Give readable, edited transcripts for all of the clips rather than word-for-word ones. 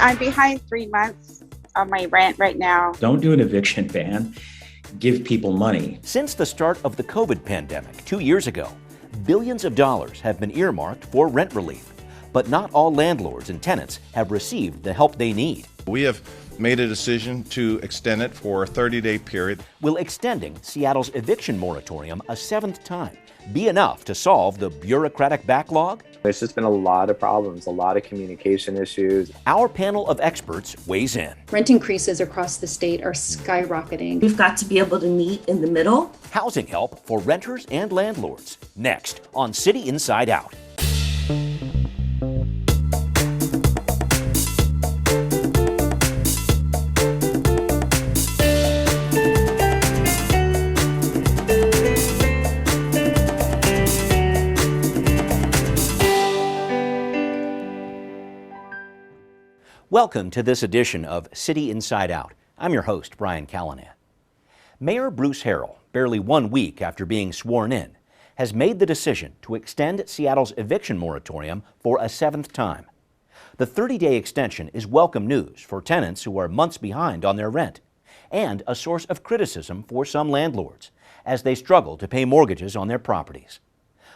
I'm behind 3 months on my rent right now. Don't do an eviction ban. Give people money. Since the start of the COVID pandemic 2 years ago, billions of dollars have been earmarked for rent relief. But not all landlords and tenants have received the help they need. We have made a decision to extend it for a 30-day period. Will extending Seattle's eviction moratorium a seventh time be enough to solve the bureaucratic backlog? There's just been a lot of problems, a lot of communication issues. Our panel of experts weighs in. Rent increases across the state are skyrocketing. We've got to be able to meet in the middle. Housing help for renters and landlords. Next on City Inside Out. Welcome to this edition of City Inside Out. I'm your host, Brian Callanan. Mayor Bruce Harrell, barely 1 week after being sworn in, has made the decision to extend Seattle's eviction moratorium for a seventh time. The 30-day extension is welcome news for tenants who are months behind on their rent, and a source of criticism for some landlords as they struggle to pay mortgages on their properties.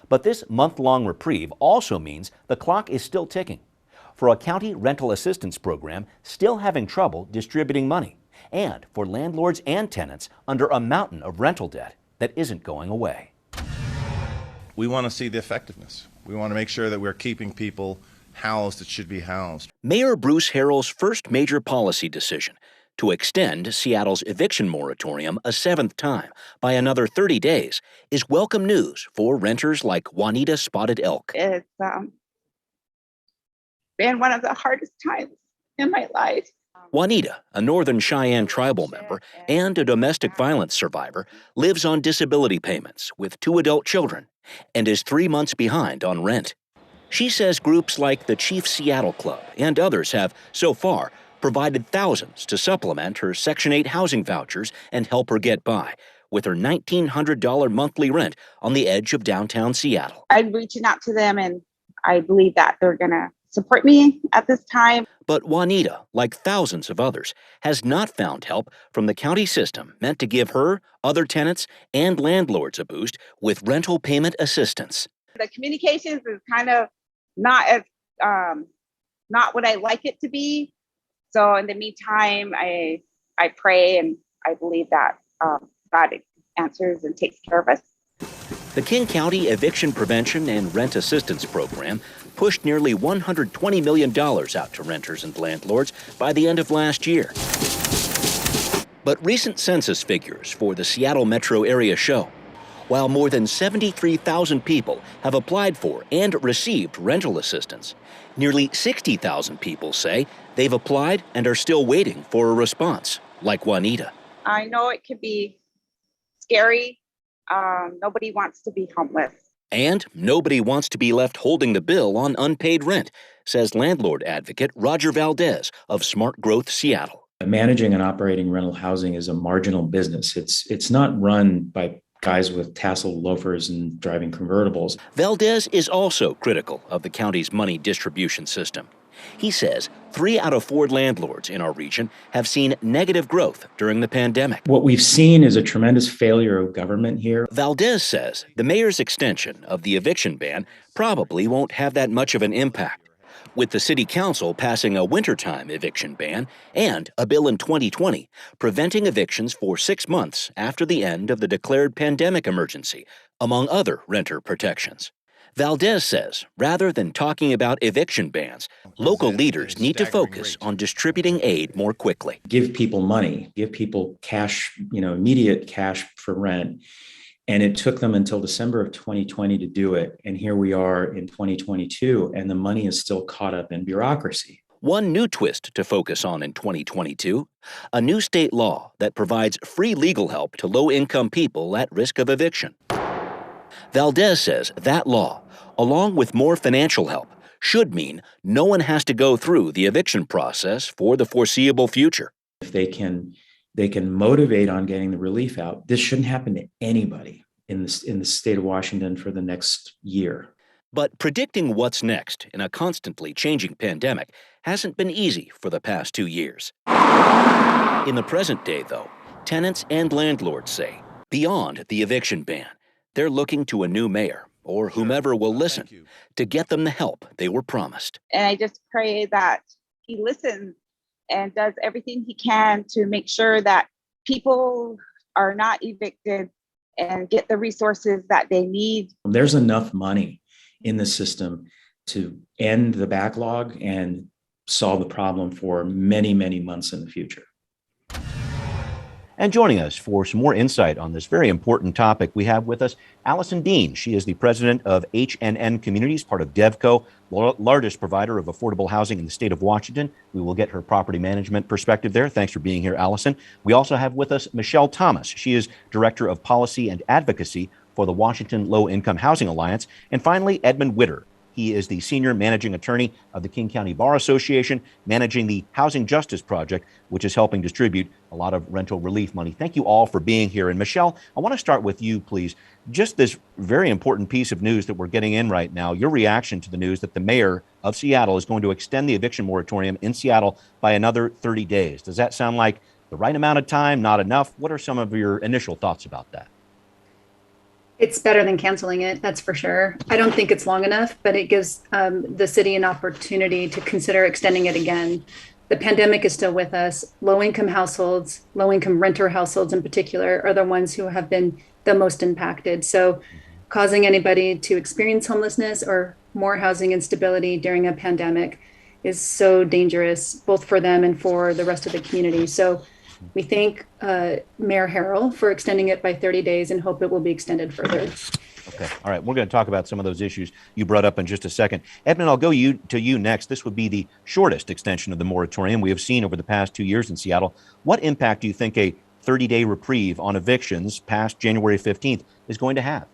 But this month-long reprieve also means the clock is still ticking for a county rental assistance program still having trouble distributing money, and for landlords and tenants under a mountain of rental debt that isn't going away. We want to see the effectiveness. We want to make sure that we're keeping people housed that should be housed. Mayor Bruce Harrell's first major policy decision to extend Seattle's eviction moratorium a seventh time by another 30 days is welcome news for renters like Juanita Spotted Elk. It's been one of the hardest times in my life. Juanita, a Northern Cheyenne tribal member and a domestic violence survivor, lives on disability payments with 2 adult children and is 3 months behind on rent. She says groups like the Chief Seattle Club and others have, so far, provided thousands to supplement her Section 8 housing vouchers and help her get by with her $1,900 monthly rent on the edge of downtown Seattle. I'm reaching out to them, and I believe that they're going to support me at this time. But Juanita, like thousands of others, has not found help from the county system meant to give her, other tenants, and landlords a boost with rental payment assistance. The communications is kind of not as not what I like it to be. So in the meantime, I pray and I believe that God answers and takes care of us. The King County Eviction Prevention and Rent Assistance Program pushed nearly $120 million out to renters and landlords by the end of last year. But recent census figures for the Seattle metro area show, while more than 73,000 people have applied for and received rental assistance, nearly 60,000 people say they've applied and are still waiting for a response, like Juanita. I know it can be scary. Nobody wants to be homeless. And nobody wants to be left holding the bill on unpaid rent, says landlord advocate Roger Valdez of Smart Growth Seattle. Managing and operating rental housing is a marginal business. It's not run by guys with tasseled loafers and driving convertibles. Valdez is also critical of the county's money distribution system. He says 3 out of 4 landlords in our region have seen negative growth during the pandemic. What we've seen is a tremendous failure of government here. Valdez says the mayor's extension of the eviction ban probably won't have that much of an impact, with the city council passing a wintertime eviction ban and a bill in 2020 preventing evictions for 6 months after the end of the declared pandemic emergency, among other renter protections. Valdez says, rather than talking about eviction bans, local leaders need to focus on distributing aid more quickly. Give people money, give people cash, immediate cash for rent. And it took them until December of 2020 to do it. And here we are in 2022, and the money is still caught up in bureaucracy. One new twist to focus on in 2022, a new state law that provides free legal help to low-income people at risk of eviction. Valdez says that law, along with more financial help, should mean no one has to go through the eviction process for the foreseeable future. If they can motivate on getting the relief out, this shouldn't happen to anybody in the state of Washington for the next year. But predicting what's next in a constantly changing pandemic hasn't been easy for the past 2 years. In the present day, though, tenants and landlords say, beyond the eviction ban, they're looking to a new mayor or whomever will listen to get them the help they were promised. And I just pray that he listens and does everything he can to make sure that people are not evicted and get the resources that they need. There's enough money in the system to end the backlog and solve the problem for many, many months in the future. And joining us for some more insight on this very important topic, we have with us Alison Dean. She is the president of HNN Communities, part of DevCo, largest provider of affordable housing in the state of Washington. We will get her property management perspective there. Thanks for being here, Alison. We also have with us Michele Thomas. She is director of policy and advocacy for the Washington Low Income Housing Alliance. And finally, Edmund Witter. He is the senior managing attorney of the King County Bar Association, managing the Housing Justice Project, which is helping distribute a lot of rental relief money. Thank you all for being here. And Michele, I want to start with you, please. Just this very important piece of news that we're getting in right now, your reaction to the news that the mayor of Seattle is going to extend the eviction moratorium in Seattle by another 30 days. Does that sound like the right amount of time, not enough? What are some of your initial thoughts about that? It's better than canceling it, that's for sure. I don't think it's long enough, but it gives the city an opportunity to consider extending it again. The pandemic is still with us. Low-income households, low-income renter households in particular, are the ones who have been the most impacted. So causing anybody to experience homelessness or more housing instability during a pandemic is so dangerous, both for them and for the rest of the community. So we thank Mayor Harrell for extending it by 30 days and hope it will be extended further. Okay. All right. We're going to talk about some of those issues you brought up in just a second. Edmund, I'll go to you next. This would be the shortest extension of the moratorium we have seen over the past 2 years in Seattle. What impact do you think a 30-day reprieve on evictions past January 15th is going to have?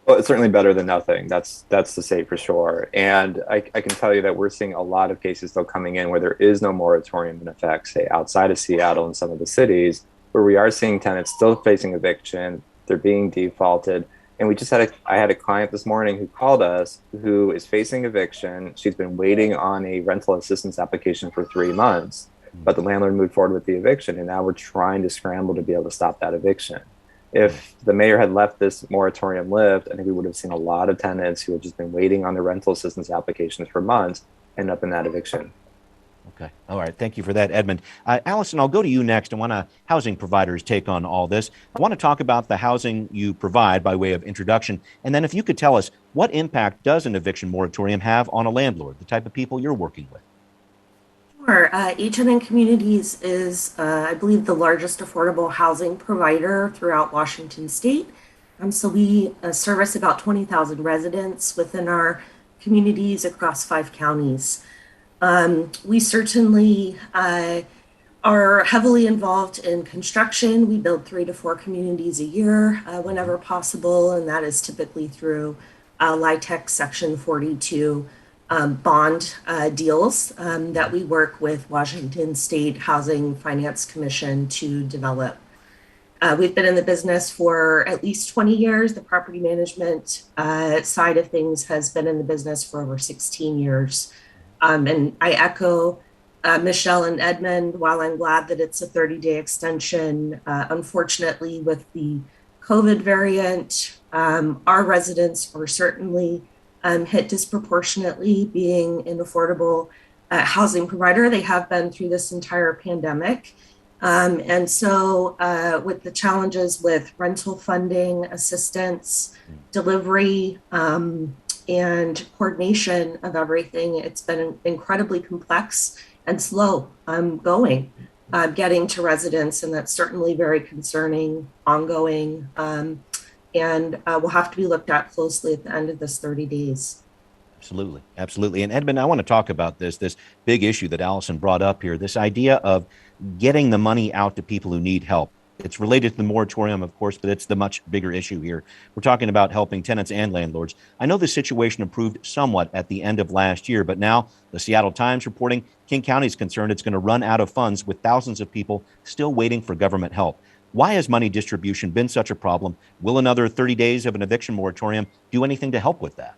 Well, it's certainly better than nothing. That's to say for sure. And I can tell you that we're seeing a lot of cases still coming in where there is no moratorium in effect, say outside of Seattle and some of the cities, where we are seeing tenants still facing eviction. They're being defaulted. And I had a client this morning who called us who is facing eviction. She's been waiting on a rental assistance application for 3 months, but the landlord moved forward with the eviction. And now we're trying to scramble to be able to stop that eviction. If the mayor had left this moratorium lift, I think we would have seen a lot of tenants who have just been waiting on their rental assistance applications for months end up in that eviction. Okay. All right. Thank you for that, Edmund. Alison, I'll go to you next. I want a housing provider's take on all this. I want to talk about the housing you provide by way of introduction. And then if you could tell us, what impact does an eviction moratorium have on a landlord, the type of people you're working with? Sure. HNN Communities is, I believe, the largest affordable housing provider throughout Washington state. So we service about 20,000 residents within our communities across 5 counties. We certainly are heavily involved in construction. We build 3 to 4 communities a year whenever possible, and that is typically through LIHTC Section 42 bond deals that we work with Washington State Housing Finance Commission to develop. We've been in the business for at least 20 years. The property management side of things has been in the business for over 16 years. And I echo Michele and Edmund, while I'm glad that it's a 30-day extension, unfortunately with the COVID variant, our residents were certainly hit disproportionately, being an affordable housing provider. They have been through this entire pandemic. And so with the challenges with rental funding, assistance, delivery, and coordination of everything, it's been incredibly complex and slow going, getting to residents. And that's certainly very concerning, ongoing, and will have to be looked at closely at the end of this 30 days. Absolutely. Absolutely. And Edmund, I want to talk about this big issue that Alison brought up here, this idea of getting the money out to people who need help. It's related to the moratorium, of course, but it's the much bigger issue here. We're talking about helping tenants and landlords. I know the situation improved somewhat at the end of last year, but now the Seattle Times reporting King County is concerned it's going to run out of funds with thousands of people still waiting for government help. Why has money distribution been such a problem? Will another 30 days of an eviction moratorium do anything to help with that?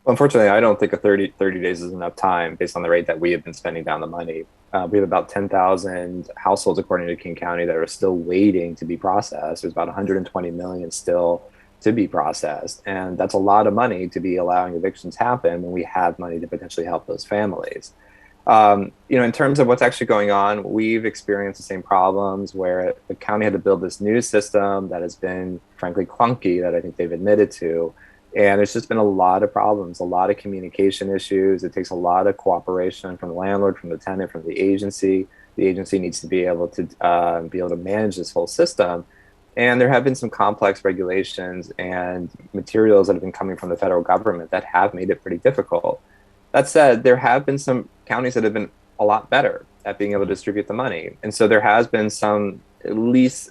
Unfortunately, I don't think 30 days is enough time based on the rate that we have been spending down the money. We have about 10,000 households, according to King County, that are still waiting to be processed. There's about 120 million still to be processed. And that's a lot of money to be allowing evictions happen when we have money to potentially help those families. In terms of what's actually going on, we've experienced the same problems where the county had to build this new system that has been, frankly, clunky, that I think they've admitted to. And there's just been a lot of problems, a lot of communication issues. It takes a lot of cooperation from the landlord, from the tenant, from the agency. The agency needs to be able to manage this whole system. And there have been some complex regulations and materials that have been coming from the federal government that have made it pretty difficult. That said, there have been some counties that have been a lot better at being able to distribute the money. And so there has been some, at least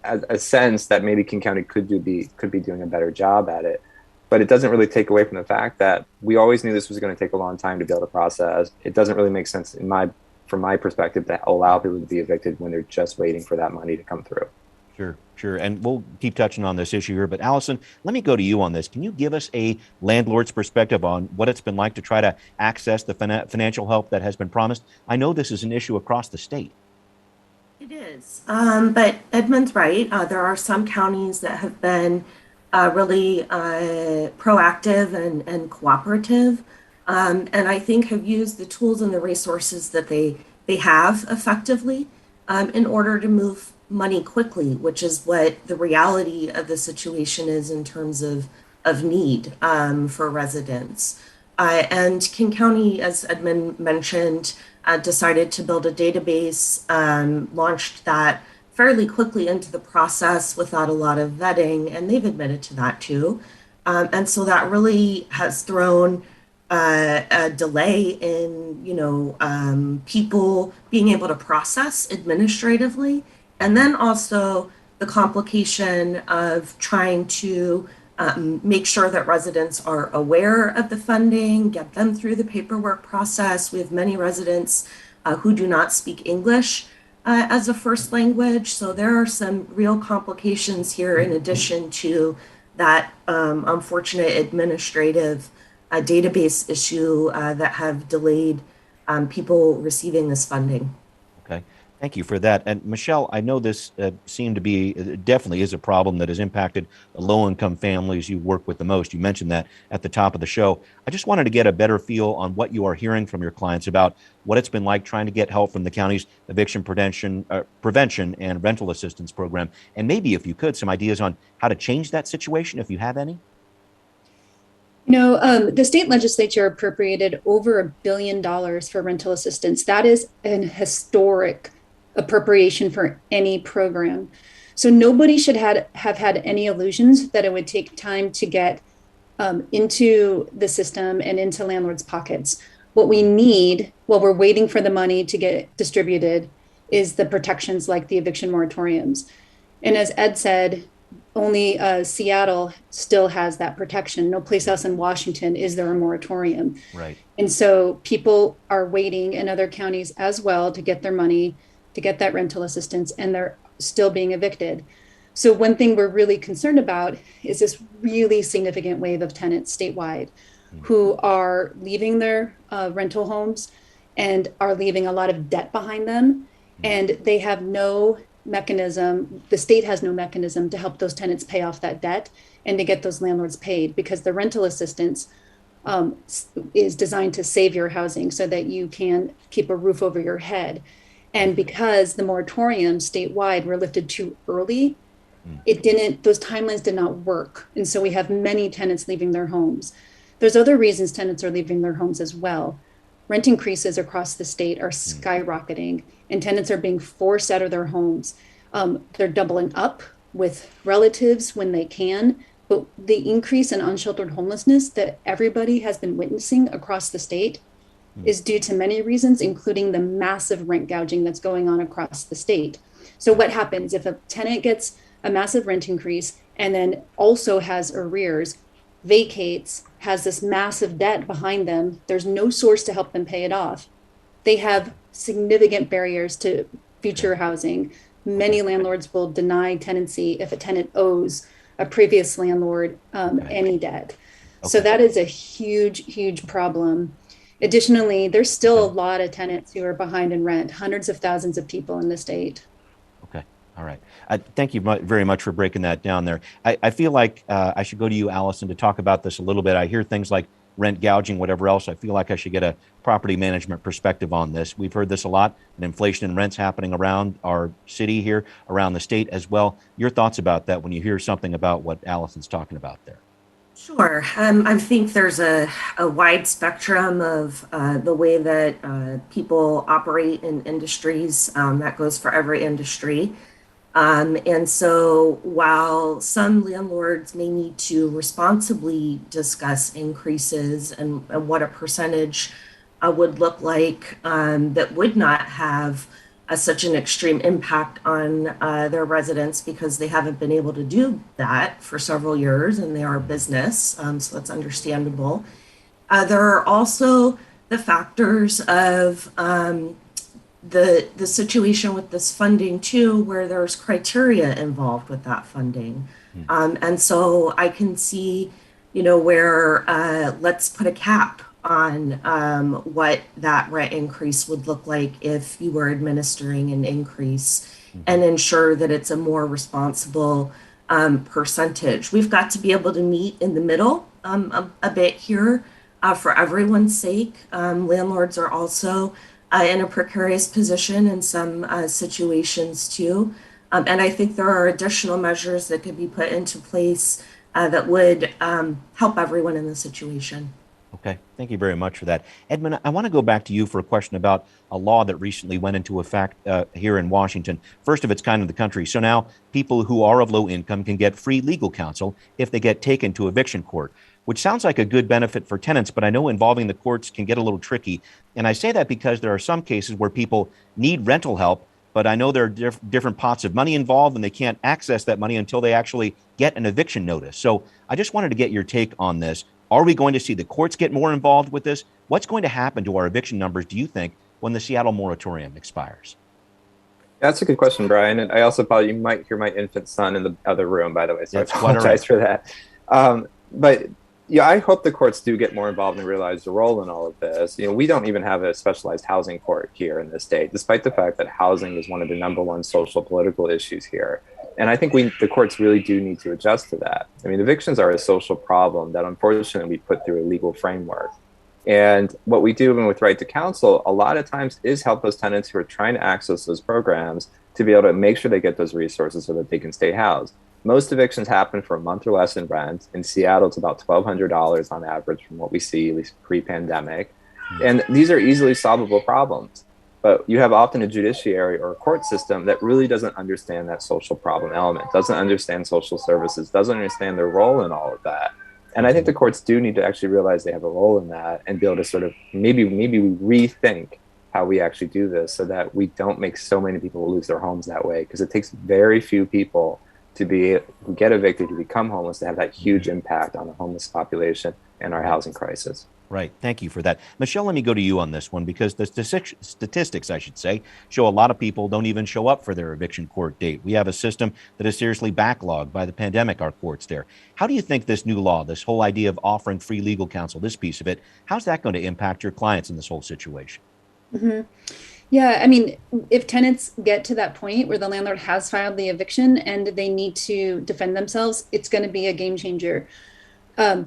a sense that maybe King County could be doing a better job at it. But it doesn't really take away from the fact that we always knew this was going to take a long time to be able to process. It doesn't really make sense from my perspective to allow people to be evicted when they're just waiting for that money to come through. Sure. And we'll keep touching on this issue here. But Alison, let me go to you on this. Can you give us a landlord's perspective on what it's been like to try to access the financial help that has been promised? I know this is an issue across the state. It is. But Edmund's right. There are some counties that have been really proactive and cooperative, and I think have used the tools and the resources that they have effectively in order to move money quickly, which is what the reality of the situation is in terms of need for residents. And King County, as Edmund mentioned, decided to build a database, launched that fairly quickly into the process without a lot of vetting, and they've admitted to that too. And so that really has thrown a delay in, people being able to process administratively, and then also the complication of trying to make sure that residents are aware of the funding, get them through the paperwork process. We have many residents who do not speak English as a first language. So there are some real complications here in addition to that unfortunate administrative database issue that have delayed people receiving this funding. Okay. Thank you for that. And Michele, I know this seemed to be, definitely is a problem that has impacted the low-income families you work with the most. You mentioned that at the top of the show. I just wanted to get a better feel on what you are hearing from your clients about what it's been like trying to get help from the county's eviction prevention and rental assistance program. And maybe, if you could, some ideas on how to change that situation, if you have any. The state legislature appropriated over $1 billion for rental assistance. That is an historic appropriation for any program. So nobody should have had any illusions that it would take time to get into the system and into landlords' pockets. What we need while we're waiting for the money to get distributed is the protections like the eviction moratoriums. And as Ed said, only Seattle still has that protection. No place else in Washington is there a moratorium. Right. And so people are waiting in other counties as well to get their money, to get that rental assistance, and they're still being evicted. So one thing we're really concerned about is this really significant wave of tenants statewide who are leaving their rental homes and are leaving a lot of debt behind them. And they have no mechanism, the state has no mechanism to help those tenants pay off that debt and to get those landlords paid, because the rental assistance is designed to save your housing so that you can keep a roof over your head. And because the moratoriums statewide were lifted too early, those timelines did not work. And so we have many tenants leaving their homes. There's other reasons tenants are leaving their homes as well. Rent increases across the state are skyrocketing, and tenants are being forced out of their homes. They're doubling up with relatives when they can, but the increase in unsheltered homelessness that everybody has been witnessing across the state is due to many reasons, including the massive rent gouging that's going on across the state. So what happens if a tenant gets a massive rent increase and then also has arrears, vacates, has this massive debt behind them, there's no source to help them pay it off. They have significant barriers to future housing. Many landlords will deny tenancy if a tenant owes a previous landlord any debt. So Okay. that is a huge problem. Additionally, there's still a lot of tenants who are behind in rent, hundreds of thousands of people in the state. Okay. All right. Thank you very much for breaking that down there. I feel like I should go to you, Alison, to talk about this a little bit. I hear things like rent gouging, whatever else. I feel like I should get a property management perspective on this. We've heard this a lot, and inflation and rents happening around our city here, around the state as well. Your thoughts about that when you hear something about what Alison's talking about there? Sure. I think there's a wide spectrum of the way that people operate in industries. That goes for every industry. And so while some landlords may need to responsibly discuss increases and what a percentage would look like that would not have such an extreme impact on their residents because they haven't been able to do that for several years and they are a business, so that's understandable. There are also the factors of the situation with this funding too, where there's criteria involved with that funding. And so I can see, where let's put a cap on what that rent increase would look like if you were administering an increase and ensure that it's a more responsible percentage. We've got to be able to meet in the middle a bit here for everyone's sake. Landlords are also in a precarious position in some situations too. And I think there are additional measures that could be put into place that would help everyone in the situation. Okay, thank you very much for that. Edmund, I want to go back to you for a question about a law that recently went into effect here in Washington, first of its kind in the country. So now people who are of low income can get free legal counsel if they get taken to eviction court, which sounds like a good benefit for tenants, but I know involving the courts can get a little tricky. And I say that because there are some cases where people need rental help, but I know there are different pots of money involved and they can't access that money until they actually get an eviction notice. So I just wanted to get your take on this. Are we going to see the courts get more involved with this? What's going to happen to our eviction numbers, do you think, when the Seattle moratorium expires? That's a good question, Brian. And I also thought you might hear my infant son in the other room, by the way, so I apologize for that. But yeah, I hope the courts do get more involved and realize the role in all of this. We don't even have a specialized housing court here in this state, despite the fact that housing is one of the #1 social political issues here. And I think the courts really do need to adjust to that. I mean, evictions are a social problem that unfortunately we put through a legal framework. And what we do with Right to Counsel a lot of times is help those tenants who are trying to access those programs to be able to make sure they get those resources so that they can stay housed. Most evictions happen for a month or less in rent. In Seattle, it's about $1,200 on average from what we see, at least pre-pandemic. And these are easily solvable problems. But you have often a judiciary or a court system that really doesn't understand that social problem element, doesn't understand social services, doesn't understand their role in all of that. And I think the courts do need to actually realize they have a role in that and be able to sort of maybe rethink how we actually do this so that we don't make so many people lose their homes that way, because it takes very few people to get evicted, to become homeless, to have that huge impact on the homeless population and our housing crisis. Right. Thank you for that. Michele, let me go to you on this one because the statistics, I should say, show a lot of people don't even show up for their eviction court date. We have a system that is seriously backlogged by the pandemic, our courts there. How do you think this new law, this whole idea of offering free legal counsel, this piece of it, how's that going to impact your clients in this whole situation? Mm-hmm. Yeah, I mean, if tenants get to that point where the landlord has filed the eviction and they need to defend themselves, it's going to be a game changer.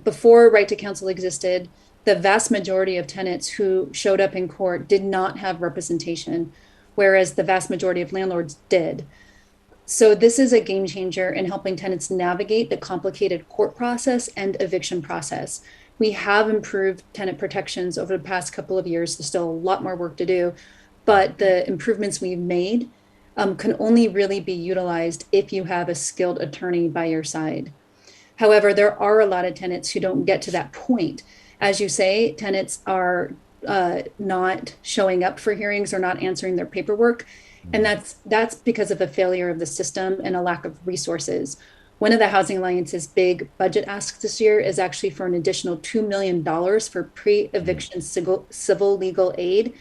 Before Right to Counsel existed, the vast majority of tenants who showed up in court did not have representation, whereas the vast majority of landlords did. So this is a game changer in helping tenants navigate the complicated court process and eviction process. We have improved tenant protections over the past couple of years. There's still a lot more work to do, but the improvements we've made can only really be utilized if you have a skilled attorney by your side. However, there are a lot of tenants who don't get to that point. As you say, tenants are not showing up for hearings or not answering their paperwork. And that's because of a failure of the system and a lack of resources. One of the Housing Alliance's big budget asks this year is actually for an additional $2 million for pre-eviction civil legal aid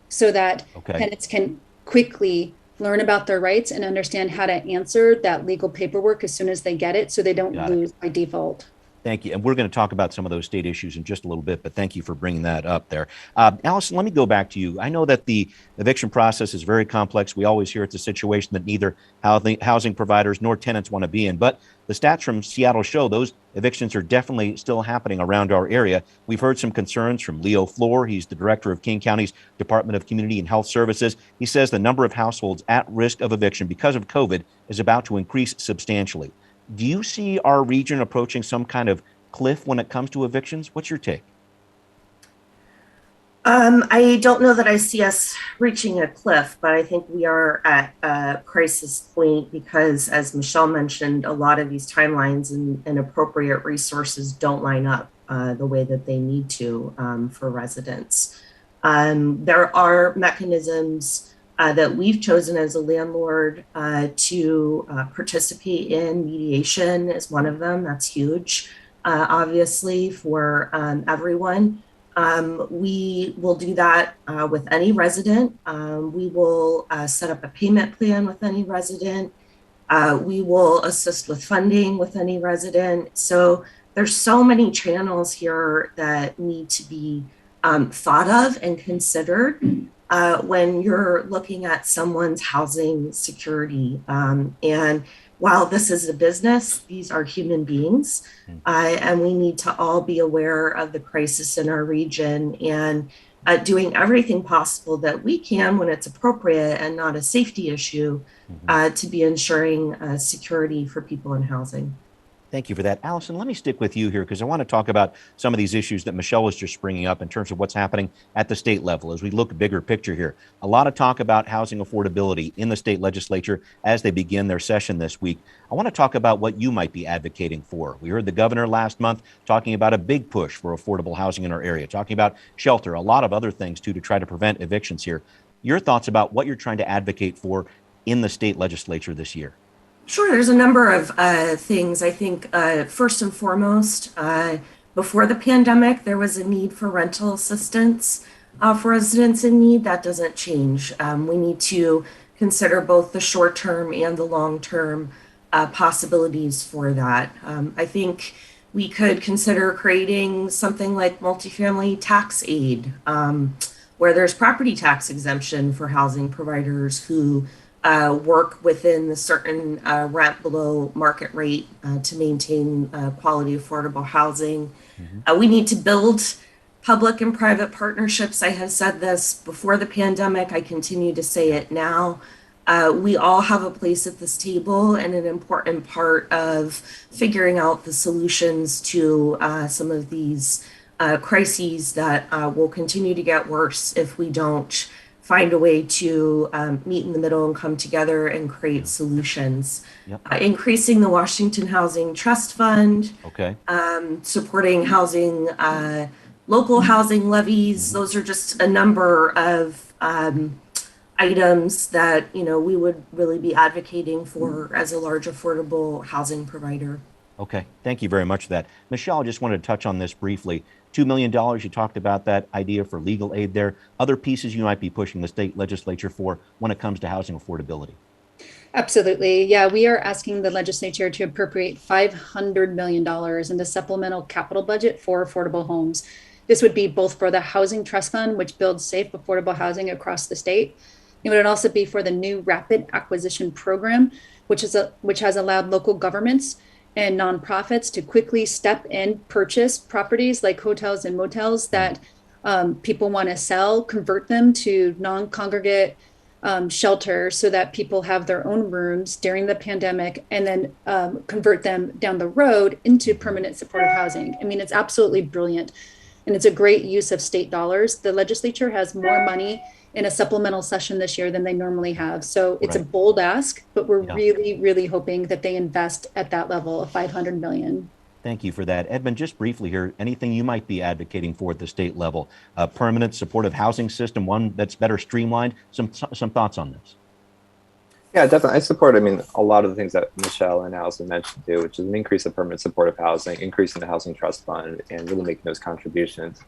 so that tenants can quickly learn about their rights and understand how to answer that legal paperwork as soon as they get it so they don't lose by default. Thank you. And we're going to talk about some of those state issues in just a little bit, but thank you for bringing that up there. Alison, let me go back to you. I know that the eviction process is very complex. We always hear it's a situation that neither housing providers nor tenants want to be in, but the stats from Seattle show those evictions are definitely still happening around our area. We've heard some concerns from Leo Floor. He's the director of King County's Department of Community and Health Services. He says the number of households at risk of eviction because of COVID is about to increase substantially. Do you see our region approaching some kind of cliff when it comes to evictions? What's your take? I don't know that I see us reaching a cliff, but I think we are at a crisis point because, as Michele mentioned, a lot of these timelines and appropriate resources don't line up the way that they need to for residents. There are mechanisms that we've chosen as a landlord to participate in. Mediation is one of them. That's huge, obviously, for everyone. We will do that with any resident. We will set up a payment plan with any resident. We will assist with funding with any resident. So there's so many channels here that need to be thought of and considered when you're looking at someone's housing security. And while this is a business, these are human beings, and we need to all be aware of the crisis in our region and doing everything possible that we can when it's appropriate and not a safety issue to be ensuring security for people in housing. Thank you for that. Alison, let me stick with you here because I want to talk about some of these issues that Michele was just bringing up in terms of what's happening at the state level as we look bigger picture here. A lot of talk about housing affordability in the state legislature as they begin their session this week. I want to talk about what you might be advocating for. We heard the governor last month talking about a big push for affordable housing in our area, talking about shelter, a lot of other things too to try to prevent evictions here. Your thoughts about what you're trying to advocate for in the state legislature this year? Sure, there's a number of things. I think first and foremost, before the pandemic, there was a need for rental assistance for residents in need. That doesn't change. We need to consider both the short-term and the long-term possibilities for that. I think we could consider creating something like multifamily tax aid, where there's property tax exemption for housing providers who work within the certain rent below market rate to maintain quality, affordable housing. We need to build public and private partnerships. I have said this before the pandemic. I continue to say it now. We all have a place at this table and an important part of figuring out the solutions to some of these crises that will continue to get worse if we don't find a way to meet in the middle and come together and create solutions. Increasing the Washington Housing Trust Fund, supporting housing, local housing levies. Those are just a number of items that we would really be advocating for as a large affordable housing provider. Okay, thank you very much for that. Michele, I just wanted to touch on this briefly. $2 million, you talked about that idea for legal aid there. Other pieces you might be pushing the state legislature for when it comes to housing affordability? Absolutely. Yeah, we are asking the legislature to appropriate $500 million in the supplemental capital budget for affordable homes. This would be both for the Housing Trust Fund, which builds safe, affordable housing across the state. It would also be for the new Rapid Acquisition Program, which has allowed local governments and nonprofits to quickly step in, purchase properties like hotels and motels that people want to sell, convert them to non-congregate shelter so that people have their own rooms during the pandemic, and then convert them down the road into permanent supportive housing. I mean, it's absolutely brilliant. And it's a great use of state dollars. The legislature has more money in a supplemental session this year than they normally have. So it's a bold ask, but we're really, really hoping that they invest at that level of $500 million. Thank you for that. Edmund, just briefly here, anything you might be advocating for at the state level? A permanent supportive housing system, one that's better streamlined? Some thoughts on this? Yeah, definitely. I support, a lot of the things that Michele and Alison mentioned too, which is an increase of permanent supportive housing, increasing the housing trust fund, and really making those contributions.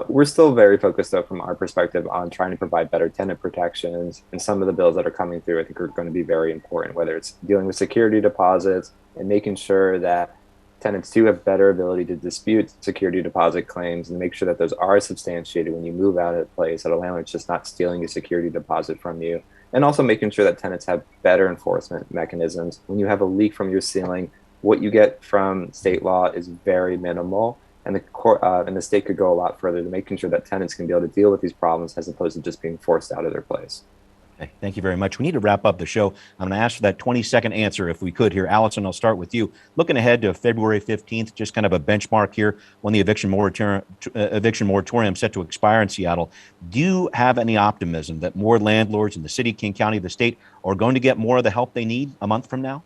We're still very focused, though, from our perspective on trying to provide better tenant protections. And some of the bills that are coming through, I think, are going to be very important, whether it's dealing with security deposits and making sure that tenants do have better ability to dispute security deposit claims and make sure that those are substantiated when you move out of a place, that a landlord's just not stealing a security deposit from you. And also making sure that tenants have better enforcement mechanisms. When you have a leak from your ceiling, what you get from state law is very minimal. And the state could go a lot further to making sure that tenants can be able to deal with these problems as opposed to just being forced out of their place. Okay, thank you very much. We need to wrap up the show. I'm going to ask for that 20-second answer if we could here. Alison, I'll start with you. Looking ahead to February 15th, just kind of a benchmark here when the eviction moratorium set to expire in Seattle. Do you have any optimism that more landlords in the city, King County, the state are going to get more of the help they need a month from now?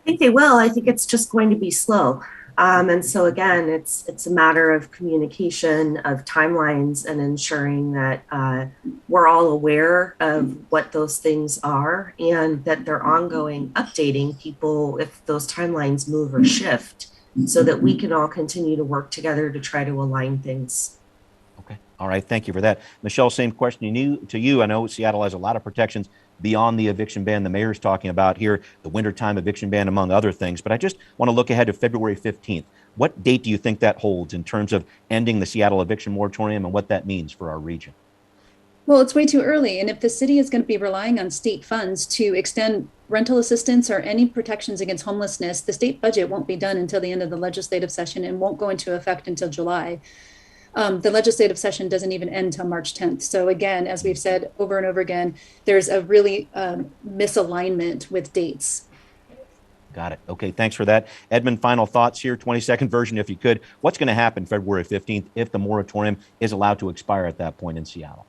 I think they will. I think it's just going to be slow. And so again, it's a matter of communication, of timelines, and ensuring that we're all aware of what those things are and that they're ongoing, updating people if those timelines move or shift so that we can all continue to work together to try to align things. Okay. All right. Thank you for that. Michele, same question to you. I know Seattle has a lot of protections beyond the eviction ban the mayor's talking about here, the wintertime eviction ban, among other things. But I just want to look ahead to February 15th. What date do you think that holds in terms of ending the Seattle eviction moratorium and what that means for our region? Well, it's way too early. And if the city is going to be relying on state funds to extend rental assistance or any protections against homelessness, the state budget won't be done until the end of the legislative session and won't go into effect until July. The legislative session doesn't even end till March 10th. So again, as we've said over and over again, there's a really misalignment with dates. Got it. Okay, thanks for that. Edmund, final thoughts here, 20-second version if you could. What's going to happen February 15th if the moratorium is allowed to expire at that point in Seattle?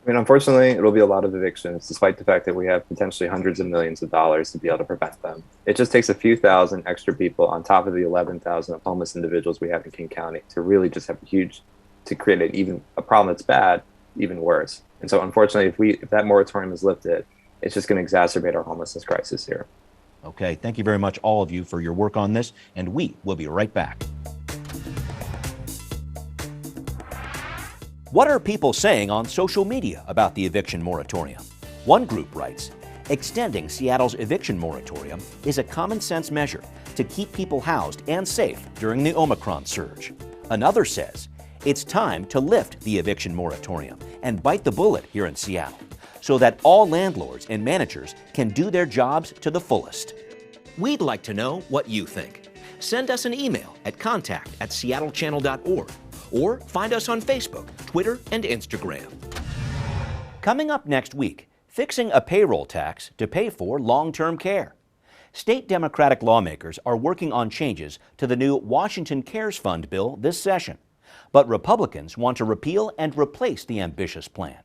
I mean, unfortunately, it'll be a lot of evictions, despite the fact that we have potentially hundreds of millions of dollars to be able to prevent them. It just takes a few thousand extra people on top of the 11,000 of homeless individuals we have in King County to really just have to create a problem that's bad, even worse. And so, unfortunately, if that moratorium is lifted, it's just going to exacerbate our homelessness crisis here. Okay, thank you very much, all of you, for your work on this, and we will be right back. What are people saying on social media about the eviction moratorium? One group writes, extending Seattle's eviction moratorium is a common sense measure to keep people housed and safe during the Omicron surge. Another says, it's time to lift the eviction moratorium and bite the bullet here in Seattle so that all landlords and managers can do their jobs to the fullest. We'd like to know what you think. Send us an email at contact@seattlechannel.org or find us on Facebook, Twitter, and Instagram. Coming up next week, fixing a payroll tax to pay for long-term care. State Democratic lawmakers are working on changes to the new Washington Cares Fund bill this session. But Republicans want to repeal and replace the ambitious plan.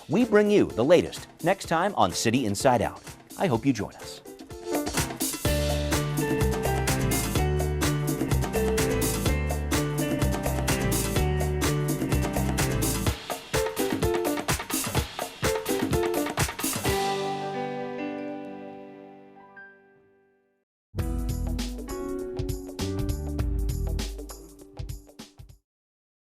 We bring you the latest next time on City Inside Out. I hope you join us.